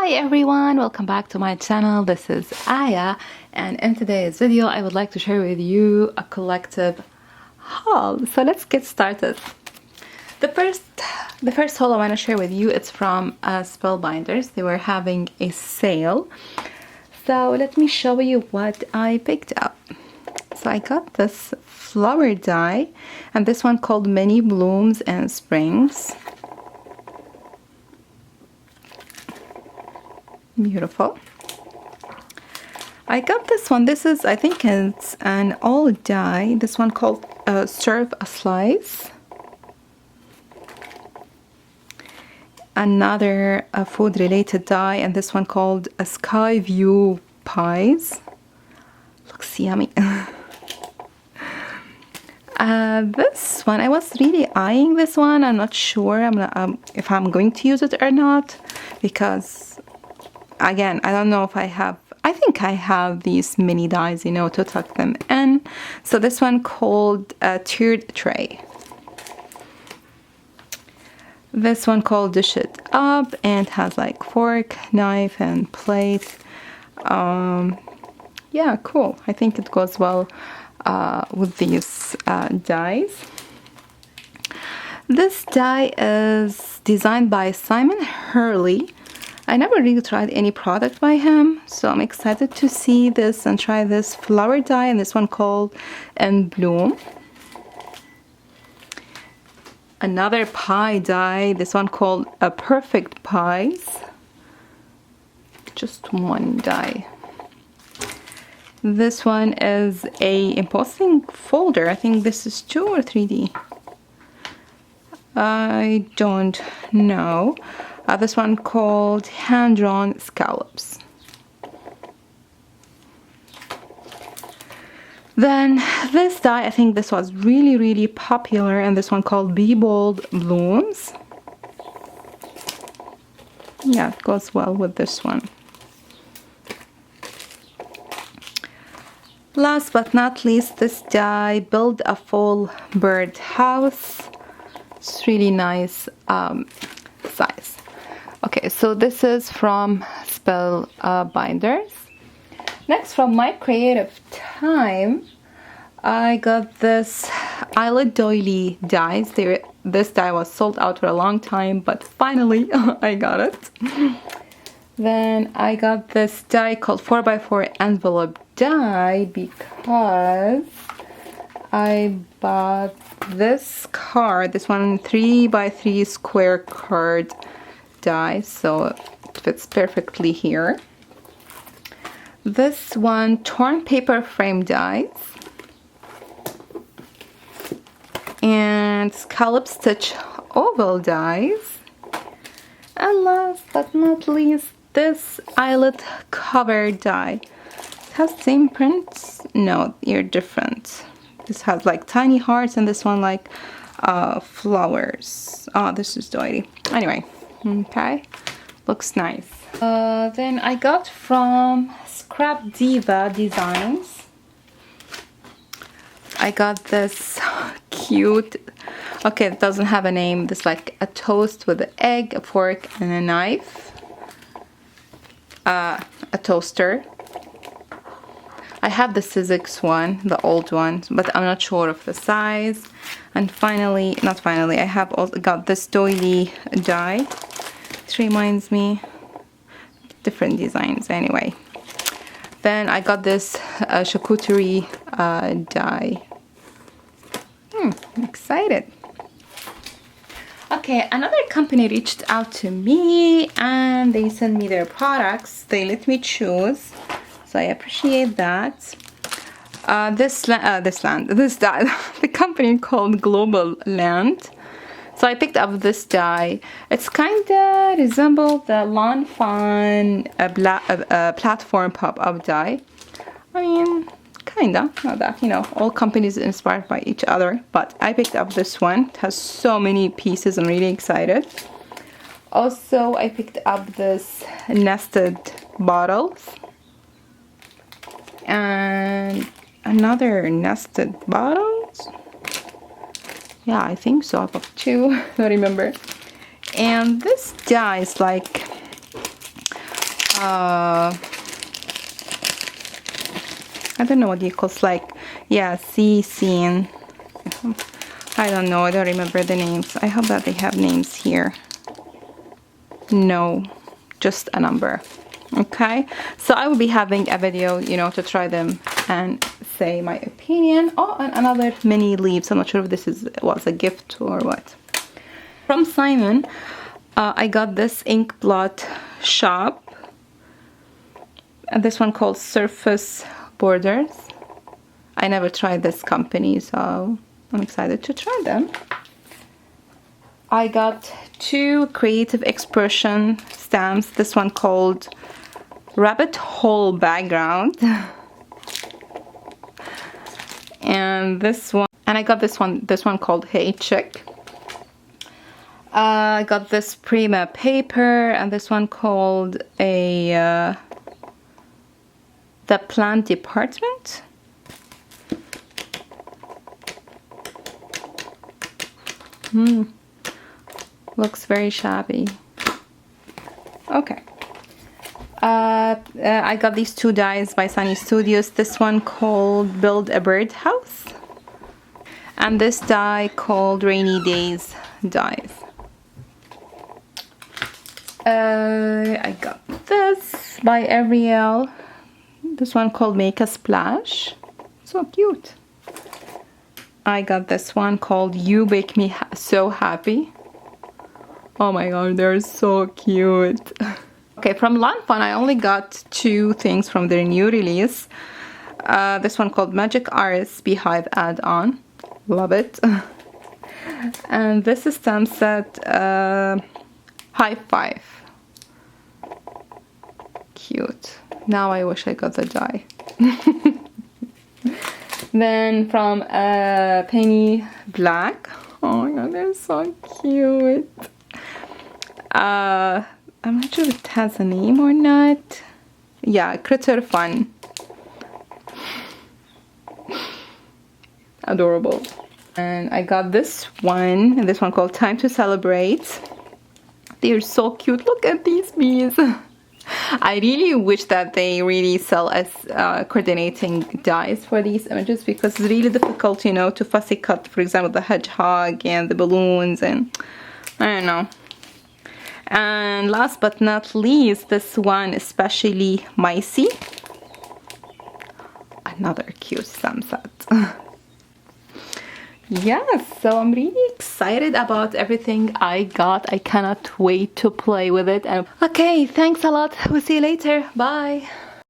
Hi everyone, welcome back to my channel. This is Aya, and in today's video I would like to share with you a collective haul. So let's get started. The first haul I want to share with you, it's from Spellbinders. They were having a sale. So let me show you what I picked up. So I got this flower die, and this one called Mini Blooms and Springs. Beautiful. I got this one. This is, I think it's an old die. This one called Serve a Slice. Another food related die, and this one called a Sky View Pies. Looks yummy. This one, I was really eyeing this one. I'm not sure if I'm going to use it or not, because again, I don't know if I think I have these mini dies, you know, to tuck them in. So this one called a Tiered Tray. This one called Dish It Up, and has like fork, knife, and plate. Yeah, cool. I think it goes well with these dies. This die is designed by Simon Hurley. I never really tried any product by him, so I'm excited to see this and try this flower die, and this one called In Bloom. Another pie die, this one called A Perfect Pies. Just one die. This one is a embossing folder. I think this is 2 or 3D. I don't know. This one called Hand-Drawn Scallops. Then this die, I think this was really popular, and this one called Be Bold Blooms. Yeah, it goes well with this one. Last but not least, this die, Build a Full Bird House. It's really nice size. Okay, so this is from Spellbinders. Next, from my creative time, I got this Eyelid Doily dies. This die was sold out for a long time, but finally I got it. Then I got this die called 4x4 envelope die because I bought this card, this one 3x3 square card die, so it fits perfectly here. This one torn paper frame dies, and scallop stitch oval dies, and last but not least, this eyelet cover die. It has the same prints. No, they're different. This has like tiny hearts, and this one like flowers. Oh, this is doily. Anyway, okay, looks nice. Then I got from Scrap Diva Designs. I got this cute, okay, it doesn't have a name, this like a toast with an egg, a fork, and a knife. A toaster. I have the Sizzix one, the old one, but I'm not sure of the size. And finally, not finally, I have also got this doily die. It reminds me, different designs anyway. Then I got this charcuterie die. I'm excited. Okay, another company reached out to me and they sent me their products. They let me choose, so I appreciate that. This die, the company called Globleland. So I picked up this die. It's kinda resemble the Lawn Fawn platform pop-up die. I mean, kinda, not that, you know, all companies are inspired by each other, but I picked up this one. It has so many pieces. I'm really excited. Also, I picked up this nested bottles and another nested bottles. Yeah, I think so. I got 2. I don't remember. And this die is like I don't know what you call it, like, yeah, sea scene. I don't know, I don't remember the names. I hope that they have names here. No, just a number. Okay, so I will be having a video, you know, to try them and say my opinion. Oh, and another mini leaves. I'm not sure if this was a gift or what. From Simon, I got this ink blot shop. And this one called Surface Borders. I never tried this company, so I'm excited to try them. I got 2 creative expression stamps. This one called Rabbit Hole Background. And this one, and I got this one called Hey Chick. I got this Prima paper, and this one called The Plant Department. Looks very shabby. Okay. I got these 2 dies by Sunny Studios. This one called Build a Birdhouse. And this die called Rainy Days Dies. I got this by Ariel. This one called Make a Splash. So cute. I got this one called You Make Me So Happy. Oh my god, they're so cute. Okay, from Lawn Fun, I only got 2 things from their new release. This one called Magic Artist Beehive Add-on. Love it. And this is stamp set High Five. Cute. Now I wish I got the die. Then from Penny Black. Oh my god, they're so cute. I'm not sure if it has a name or not. Yeah, Critter Fun. Adorable. And I got this one called Time to Celebrate. They're so cute. Look at these bees. I really wish that they really sell as coordinating dies for these images, because it's really difficult, you know, to fussy cut, for example, the hedgehog and the balloons, and I don't know. And last but not least, this one, especially Micey. Another cute stamp set. Yes, so I'm really excited about everything I got. I cannot wait to play with it. And okay, thanks a lot. We'll see you later. Bye.